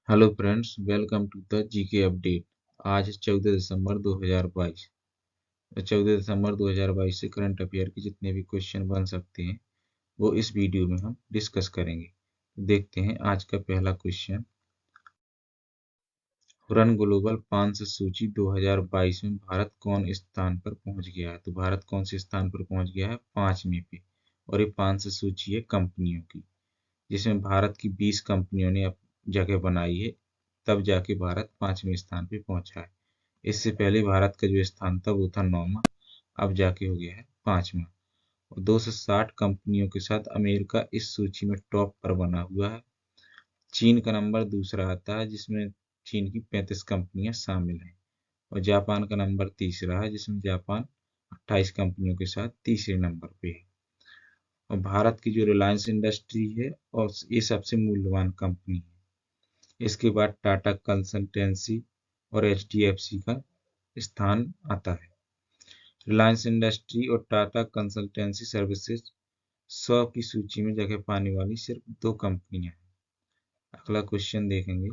Hello friends, welcome to the GK update. आज 14 दिसंबर 2022। 14 दिसंबर 2022 से current affair के जितने भी क्वेश्चन बन सकते हैं वो इस वीडियो में हम डिस्कस करेंगे। देखते हैं आज का पहला क्वेश्चन। हुरन ग्लोबल 500 सूची 2022 में भारत कौन स्थान पर पहुंच गया है? तो भारत कौन से स्थान पर पहुंच गया है? 5वें पे। और ये 500 सूची है कंपनियों की, जिसमें भारत की 20 कंपनियों ने जगह बनाई है, तब जाके भारत 5वें स्थान पे पहुंचा है। इससे पहले भारत का जो स्थान था वो था 9वां, अब जाके हो गया है 5वां। और 260 कंपनियों के साथ अमेरिका इस सूची में टॉप पर बना हुआ है। चीन का नंबर दूसरा आता है, जिसमें चीन की 35 कंपनियां शामिल हैं। और जापान का नंबर तीसरा है, जिसमें जापान 28 कंपनियों के साथ तीसरे नंबर पे है। और भारत की जो रिलायंस इंडस्ट्री है और ये सबसे मूल्यवान कंपनी है। इसके बाद टाटा कंसल्टेंसी और एचडीएफसी का स्थान आता है। रिलायंस इंडस्ट्री और टाटा कंसल्टेंसी सर्विसेज 100 की सूची में जगह पाने वाली सिर्फ 2 कंपनियां हैं। अगला क्वेश्चन देखेंगे।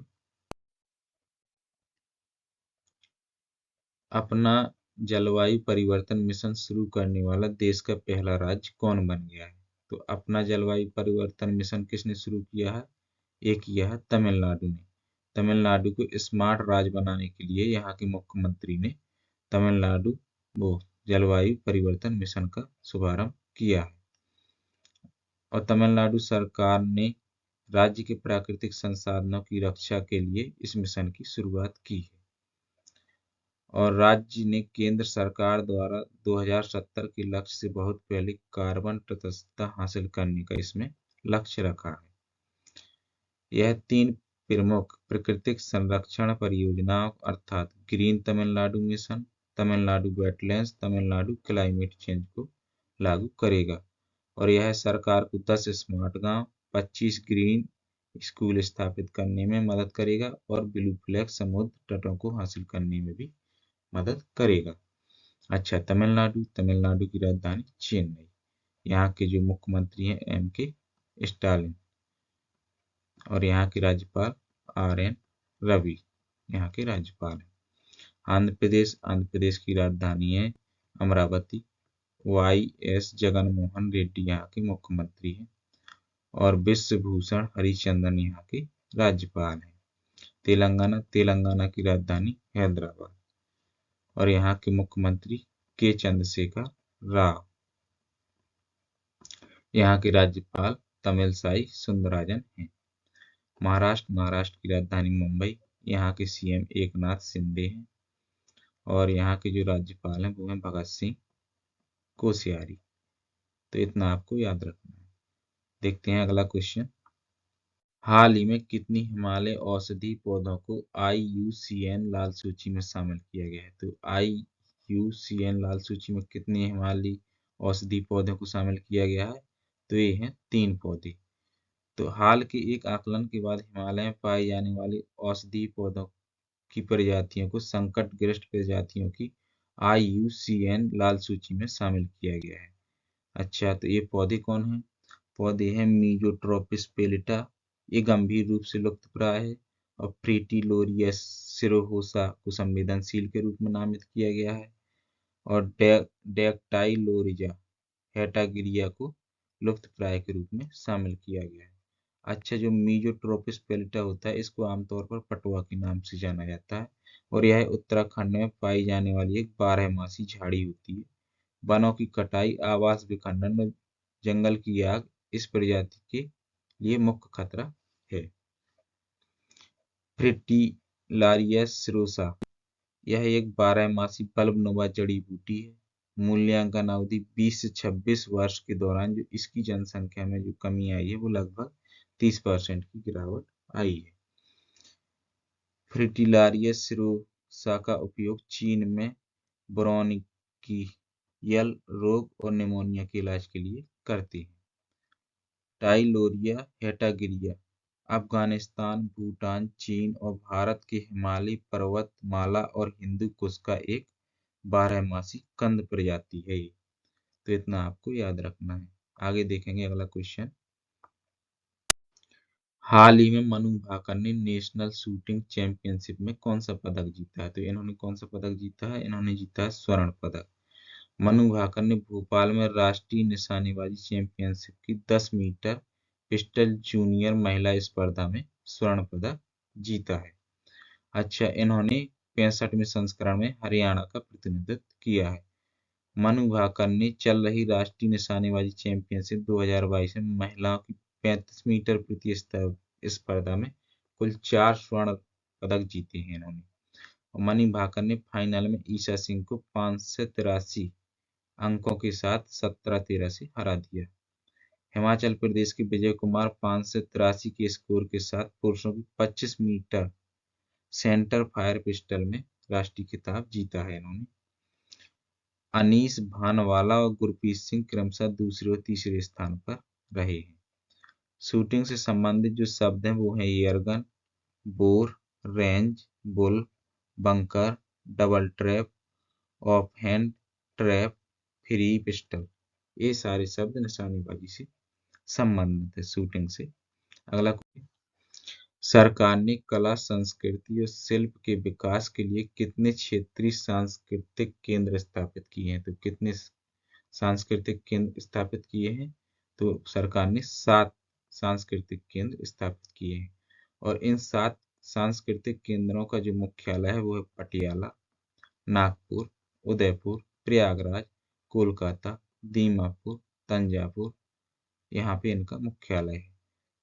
अपना जलवायु परिवर्तन मिशन शुरू करने वाला देश का पहला राज्य कौन बन गया है? तो अपना जलवायु परिवर्तन मिशन किसने शुरू किया है? ये किया है तमिलनाडु ने। तमिलनाडु को स्मार्ट राज्य बनाने के लिए यहाँ के मुख्यमंत्री ने तमिलनाडु वो जलवायु परिवर्तन मिशन का शुभारंभ किया है। और तमिलनाडु सरकार ने राज्य के प्राकृतिक संसाधनों की रक्षा के लिए इस मिशन की शुरुआत की है। और राज्य ने केंद्र सरकार द्वारा 2070 के लक्ष्य से बहुत पहले कार्बन तटस्थता हासिल करने का इसमें लक्ष्य रखा है। यह 3 प्रमुख प्राकृतिक संरक्षण परियोजनाओं अर्थात green Tamil Nadu mission, Tamil Nadu wetlands, Tamil Nadu climate change को लागू करेगा। और यह सरकार को 10 स्मार्ट गांव, 25 ग्रीन स्कूल स्थापित करने में मदद करेगा और ब्लू फ्लैग समुद्र तटों को हासिल करने में भी मदद करेगा। अच्छा, तमिलनाडु की राजधानी चेन्नई। यहाँ के जो मुख्यमंत्री हैं M.K. स्टालिन। और यहाँ के राज्यपाल R.N. रवि यहाँ के राज्यपाल हैं। आंध्र प्रदेश की राजधानी है अमरावती। Y.S. जगनमोहन रेड्डी यहाँ के मुख्यमंत्री हैं। और विश्वभूषण हरिचंदन यहाँ के राज्यपाल हैं। तेलंगाना की राजधानी हैदराबाद। और यहाँ के मुख्यमंत्री के चंद्रशेखर राव। यहाँ के राज्यपाल तमिलसाई सुंदरराजन हैं। महाराष्ट्र की राजधानी मुंबई। यहाँ के CM एकनाथ शिंदे हैं। और यहाँ के जो राज्यपाल हैं वो हैं भगत सिंह कोश्यारी। तो इतना आपको याद रखना है। देखते हैं अगला क्वेश्चन। हाल ही में कितनी हिमालय औषधि पौधों को IUCN लाल सूची में शामिल किया गया है? तो IUCN लाल सूची में कितने हिमालयी औषधि पौधों को शामिल किया गया है? तो ये हैं 3 पौधे। तो हाल के एक आकलन के बाद हिमालय में पाए जाने वाले औषधि पौधों की प्रजातियों को संकटग्रस्त प्रजातियों की IUCN लाल सूची में शामिल किया गया है। अच्छा, तो ये पौधे कौन हैं? पौधे हैं मीजोट्रोपिस पेलिटा, ये गंभीर रूप से लुप्तप्राय है। और फ्रीटिलोरियस सिरोहोसा को संवेदनशील के रूप में नामित किया गया है। और डेक्टाइलोरिजा हेटागिरिया को लुप्तप्राय के रूप में शामिल किया गया है। अच्छा, जो मीजोट्रोपिस पेलिटा होता है इसको आमतौर पर पटुआ के नाम से जाना जाता है। और यह उत्तराखंड में पाई जाने वाली एक 12मासी झाड़ी होती है। वनों की कटाई, आवास विखंडन और जंगल की आग इस प्रजाति के लिए मुख्य खतरा है। फ्रिटिलारियस सिरोसा यह एक 12मासी बल्बनुमा जड़ी बूटी है। मूल्यांकन अवधि 20 से 26 वर्ष के दौरान जो इसकी जनसंख्या में जो कमी आई है वो लगभग 30% की गिरावट आई है। फ्रिटिलारियस सिरोसा का उपयोग चीन में ब्रोंकियल रोग और निमोनिया के इलाज के लिए करते हैं। टाइलोरिया हेटागिरिया अफगानिस्तान, भूटान, चीन और भारत के हिमालयी पर्वतमाला और हिंदू कुश का एक 12मासी कंद प्रजाति है। तो इतना आपको याद रखना है। आगे देखेंगे अगला क्वेश्चन। हाल ही में मनु भाकर ने नेशनल शूटिंग चैंपियनशिप में कौन सा पदक जीता है? तो इन्होंने कौन सा पदक जीता है? इन्होंने जीता है स्वर्ण पदक। मनु भाकर ने भोपाल में राष्ट्रीय निशानेबाजी चैंपियनशिप की 10 मीटर पिस्टल जूनियर महिला स्पर्धा में स्वर्ण पदक जीता है। अच्छा, इन्होंने 65वें संस्करण में हरियाणा का प्रतिनिधित्व किया है। मनु भाकर ने चल रही राष्ट्रीय निशानेबाजी चैंपियनशिप 2022 में महिलाओं की 35 मीटर प्रति स्पर्धा में कुल 4 स्वर्ण पदक जीते हैं इन्होंने। और मनु भाकर ने फाइनल में ईशा सिंह को 583 अंकों के साथ 17-13 से हरा दिया। हिमाचल प्रदेश के विजय कुमार 583 के स्कोर के साथ पुरुषों की 25 मीटर सेंटर फायर पिस्टल में राष्ट्रीय खिताब जीता है इन्होंने। अनीस भानवाला और गुरप्रीत सिंह क्रमशः दूसरे और तीसरे स्थान पर रहे हैं। शूटिंग से संबंधित जो शब्द हैं वो हैं airgun, bore, range, bull, bunker, double trap, of hand, trap, free pistol. ये सारे शब्द निशानेबाजी से संबंधित है, शूटिंग से। अगला क्वेश्चन, सरकार ने कला संस्कृति और शिल्प के विकास के लिए कितने क्षेत्रीय सांस्कृतिक केंद्र स्थापित किए हैं? तो कितने सांस्कृतिक केंद्र स्थापित किए हैं? तो सरकार ने 7 सांस्कृतिक केंद्र स्थापित किए हैं। और इन 7 सांस्कृतिक केंद्रों का जो मुख्यालय है वो है पटियाला, नागपुर, उदयपुर, प्रयागराज, कोलकाता, दीमापुर, तंजावुर, यहाँ पे इनका मुख्यालय है।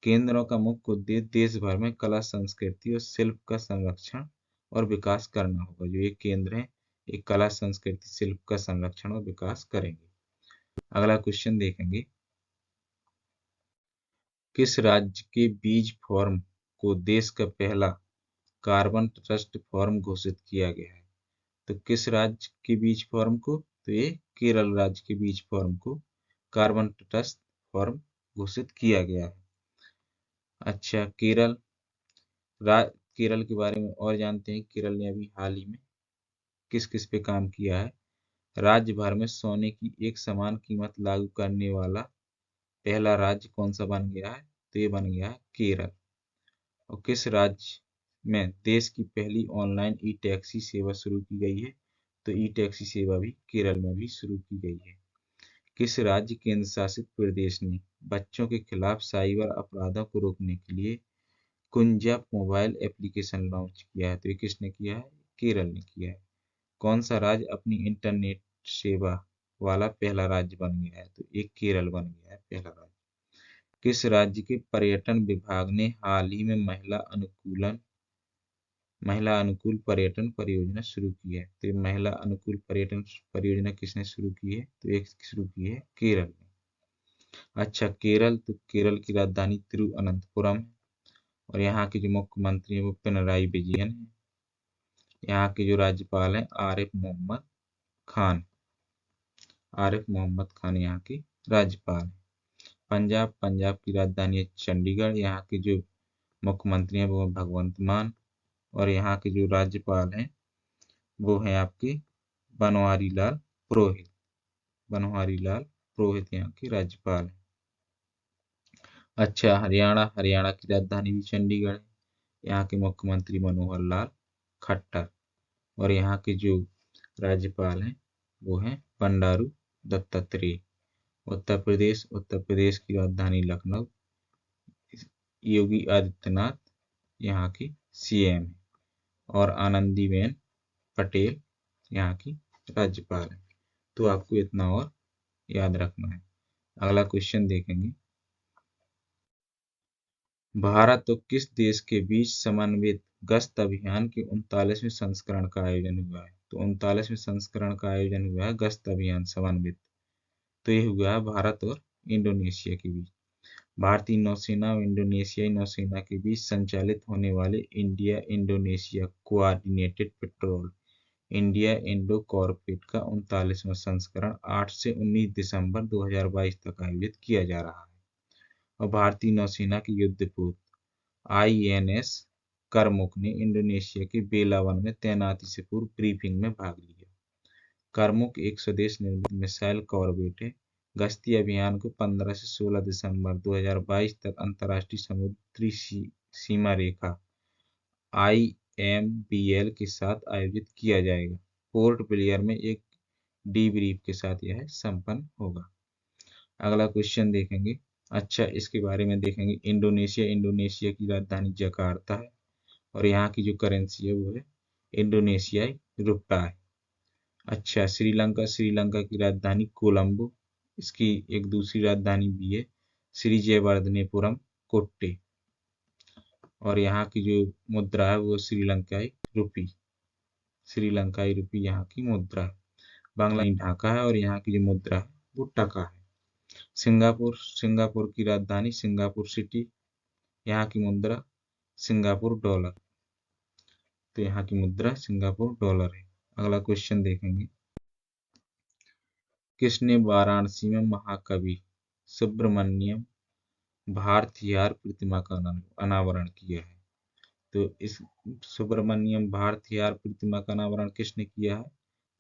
केंद्रों का मुख्य उद्देश्य देश भर में कला संस्कृति और शिल्प का संरक्षण और विकास करना होगा। जो ये केंद्र हैं, ये कला संस्कृति शिल्प का संरक्षण और विकास करेंगे। अगला क्वेश्चन देखेंगे, किस राज्य के बीज फॉर्म को देश का पहला कार्बन ट्रस्ट फॉर्म घोषित किया गया है? तो किस राज्य के बीज फॉर्म को? तो ये केरल राज्य के बीज फॉर्म को कार्बन ट्रस्ट फॉर्म घोषित किया गया है। अच्छा, केरल के बारे में और जानते हैं। केरल ने अभी हाल ही में किस किस पे काम किया है? राज्य भर में सोने की एक समान कीमत लागू करने वाला पहला राज्य कौन सा बन गया है? तो ये बन गया है केरल। और किस राज्य में देश की पहली ऑनलाइन ई टैक्सी सेवा शुरू की गई है? तो ई टैक्सी सेवा भी केरल में भी शुरू की गई है। किस राज्य केंद्र शासित प्रदेश ने बच्चों के खिलाफ साइबर अपराधों को रोकने के लिए कुंजा मोबाइल एप्लीकेशन लॉन्च किया है? तो ये किसने किया है? केरल ने किया है। कौन सा राज्य अपनी इंटरनेट सेवा वाला पहला राज्य बन गया है? तो ये केरल बन गया है पहला राज्य। किस राज्य के पर्यटन विभाग ने हाल ही में महिला अनुकूल पर्यटन परियोजना शुरू की है? तो महिला अनुकूल पर्यटन परियोजना किसने शुरू की है? तो एक शुरू की है केरल ने। अच्छा, केरल, तो केरल की राजधानी तिरुवनंतपुरम है। और यहाँ के जो मुख्यमंत्री हैं वो पिनराई विजयन है। यहाँ के जो राज्यपाल हैं आरिफ मोहम्मद खान यहाँ के राज्यपाल हैं। पंजाब की राजधानी है चंडीगढ़। यहाँ के जो मुख्यमंत्री हैं वो भगवंत मान। और यहाँ के जो राज्यपाल हैं वो हैं आपके बनवारी लाल पुरोहित यहाँ के राज्यपाल हैं। अच्छा, हरियाणा की राजधानी भी चंडीगढ़ है। यहाँ के मुख्यमंत्री मनोहर लाल खट्टर। और यहाँ के जो राज्यपाल हैं वो हैं बंडारू दत्तात्रेय। उत्तर प्रदेश की राजधानी लखनऊ। योगी आदित्यनाथ यहाँ की सीएम है। और आनंदीबेन पटेल यहाँ की राज्यपाल है। तो आपको इतना और याद रखना है। अगला क्वेश्चन देखेंगे, भारत और किस देश के बीच समन्वित गश्त अभियान के 39वें संस्करण का आयोजन हुआ है? तो 39वें संस्करण का आयोजन हुआ है गश्त अभियान समन्वित। तो ये हुआ है भारत और इंडोनेशिया के बीच। भारतीय नौसेना और इंडोनेशियाई नौसेना के बीच संचालित होने वाले India Indonesia coordinated petrol India Indo corporate का 39वां संस्करण 8 से 19 दिसंबर 2022 तक आयोजित किया जा रहा है। और भारतीय नौसेना की युद्धपोत आईएनएस करमुक ने इंडोनेशिया के बेलावन में तैनाती से पूर्व ब्रीफिंग में भाग लिया। करमुक एक स्वदेश निर्मित मिसाइल कॉरवेट है गश्ती अभियान को 15 से 16 दिसंबर 2022 तक अंतर्राष्ट्रीय समुद्री सीमा रेखा IMBL के साथ आयोजित किया जाएगा। पोर्ट ब्लेयर में एक डीब्रीफ के साथ यह संपन्न होगा। अगला क्वेश्चन देखेंगे। अच्छा, इसके बारे में देखेंगे। इंडोनेशिया की राजधानी जकार्ता है और यहाँ की जो करेंसी है वो है इंडोनेशियाई रुपया। अच्छा, श्रीलंका की राजधानी कोलंबो, इसकी एक दूसरी राजधानी भी है श्री जयवर्धनेपुरम कोट्टे, और यहाँ की जो मुद्रा है वो श्रीलंकाई रुपी यहाँ की मुद्रा है। बांग्लादेश ढाका है और यहाँ की जो मुद्रा है वो टका है। सिंगापुर की राजधानी सिंगापुर सिटी, यहाँ की मुद्रा सिंगापुर डॉलर, तो यहाँ की मुद्रा सिंगापुर डॉलर है। अगला क्वेश्चन देखेंगे। किसने वाराणसी में महाकवि सुब्रमण्यम भारथियार प्रतिमा का अनावरण किया है? तो इस सुब्रमण्यम भारथियार प्रतिमा का अनावरण किसने किया है?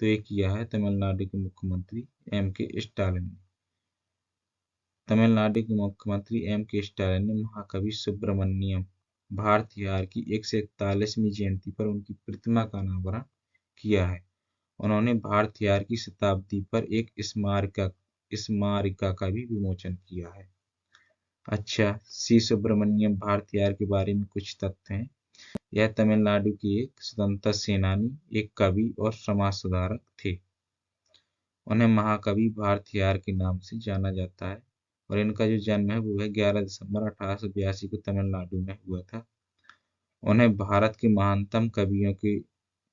तो ये किया है तमिलनाडु के मुख्यमंत्री M.K. स्टालिन ने। तमिलनाडु के मुख्यमंत्री M.K. स्टालिन ने महाकवि सुब्रमण्यम भारथियार की 141वीं जयंती पर उनकी प्रतिमा का अनावरण किया है। उन्होंने भारथियार की शताब्दी पर एक स्मारिका का भी विमोचन किया है। अच्छा, सी सुब्रमण्यम भारथियार के बारे में कुछ तथ्य हैं। यह तमिलनाडु के एक स्वतंत्रता सेनानी, एक कवि और समाज सुधारक थे। उन्हें महाकवि भारथियार के नाम से जाना जाता है और इनका जो जन्म है वो है 11 दिसंबर 1882 को तमिलनाडु में हुआ था। उन्हें भारत के महानतम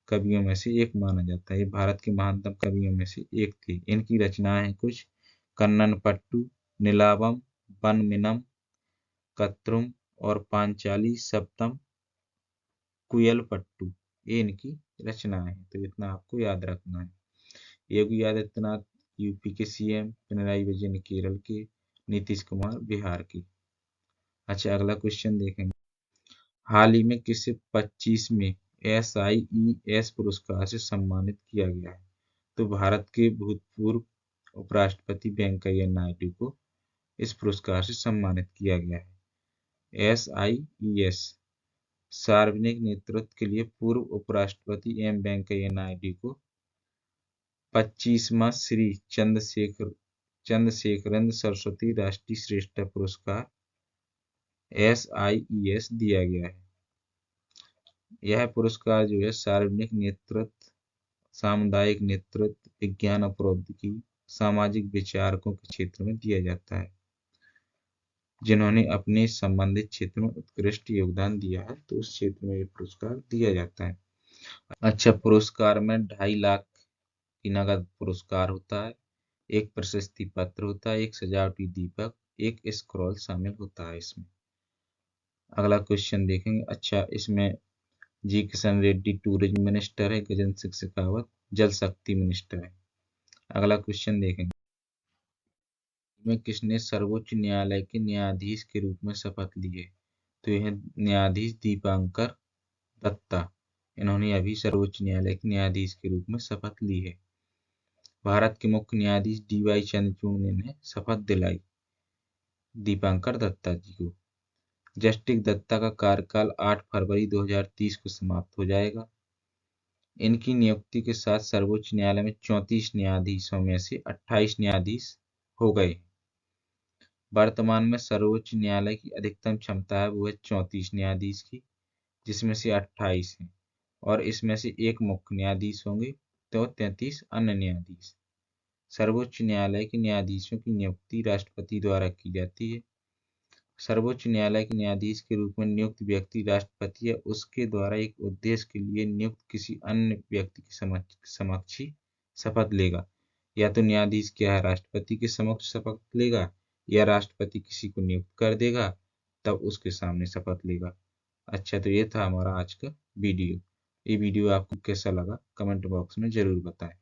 कवियों में से एक माना जाता है। ये भारत के महानतम कवियों में से एक थे। इनकी रचनाएं हैं कुछ कन्नन पट्टू, नीलावम, बनमिनम, कत्रुम और पांचाली सप्तम कुयल पट्टू, ये इनकी रचनाएं हैं। तो इतना आपको याद रखना है। योगी आदित्यनाथ यूपी के CM, पिनराई विजयन केरल के, नीतीश कुमार बिहार के। अच्छा, अगला क्वेश्चन देखेंगे। हाल ही में किसे 25वें SIES पुरस्कार से सम्मानित किया गया है? तो भारत के भूतपूर्व उपराष्ट्रपति वेंकैया नायडू को इस पुरस्कार से सम्मानित किया गया है। SIES सार्वजनिक नेतृत्व के लिए पूर्व उपराष्ट्रपति M वेंकैया नायडू को 25वां श्री चंद्रशेखरेंद्र सरस्वती राष्ट्रीय श्रेष्ठता पुरस्कार SIES दिया गया है। यह पुरस्कार जो है सार्वजनिक नेतृत्व, सामुदायिक नेतृत्व, विज्ञान और प्रौद्योगिकी, सामाजिक विचारकों के क्षेत्र में दिया जाता है जिन्होंने अपने संबंधित क्षेत्र में उत्कृष्ट योगदान दिया है, तो उस क्षेत्र में यह पुरस्कार दिया जाता है। अच्छा, पुरस्कार में 2.5 लाख की नगद पुरस्कार होता है, एक प्रशस्ति पत्र होता है, एक सजावटी दीपक, एक स्क्रॉल शामिल होता है इसमें। अगला क्वेश्चन देखेंगे। अच्छा, इसमें जी किशन रेड्डी टूरिज्म मिनिस्टर है, गजेंद्र सिंह शेखावत जल शक्ति मिनिस्टर है। अगला क्वेश्चन देखेंगे। में किसने सर्वोच्च न्यायालय के न्यायाधीश के रूप में शपथ ली है? तो यह न्यायाधीश दीपांकर दत्ता, इन्होंने अभी सर्वोच्च न्यायालय के न्यायाधीश के रूप में शपथ ली है। भारत के मुख्य न्यायाधीश DY चंद्रचूड़ ने शपथ दिलाई दीपांकर दत्ता जी को। जस्टिस दत्ता का कार्यकाल 8 फरवरी 2030 को समाप्त हो जाएगा। इनकी नियुक्ति के साथ सर्वोच्च न्यायालय में 34 न्यायाधीशों में से 28 न्यायाधीश हो गए। वर्तमान में सर्वोच्च न्यायालय की अधिकतम क्षमता है वो है 34 न्यायाधीश की, जिसमें से 28 हैं और इसमें से एक मुख्य न्यायाधीश होंगे, तो 33 अन्य न्यायाधीश। सर्वोच्च न्यायालय के न्यायाधीशों की नियुक्ति राष्ट्रपति द्वारा की जाती है। सर्वोच्च न्यायालय के न्यायाधीश के रूप में नियुक्त व्यक्ति राष्ट्रपति या उसके द्वारा एक उद्देश्य के लिए नियुक्त किसी अन्य व्यक्ति के समक्ष ही शपथ लेगा। या तो न्यायाधीश क्या है राष्ट्रपति के समक्ष शपथ लेगा, या राष्ट्रपति किसी को नियुक्त कर देगा तब उसके सामने शपथ लेगा। अच्छा, तो ये था हमारा आज का वीडियो। ये वीडियो आपको कैसा लगा कमेंट बॉक्स में जरूर बताएं।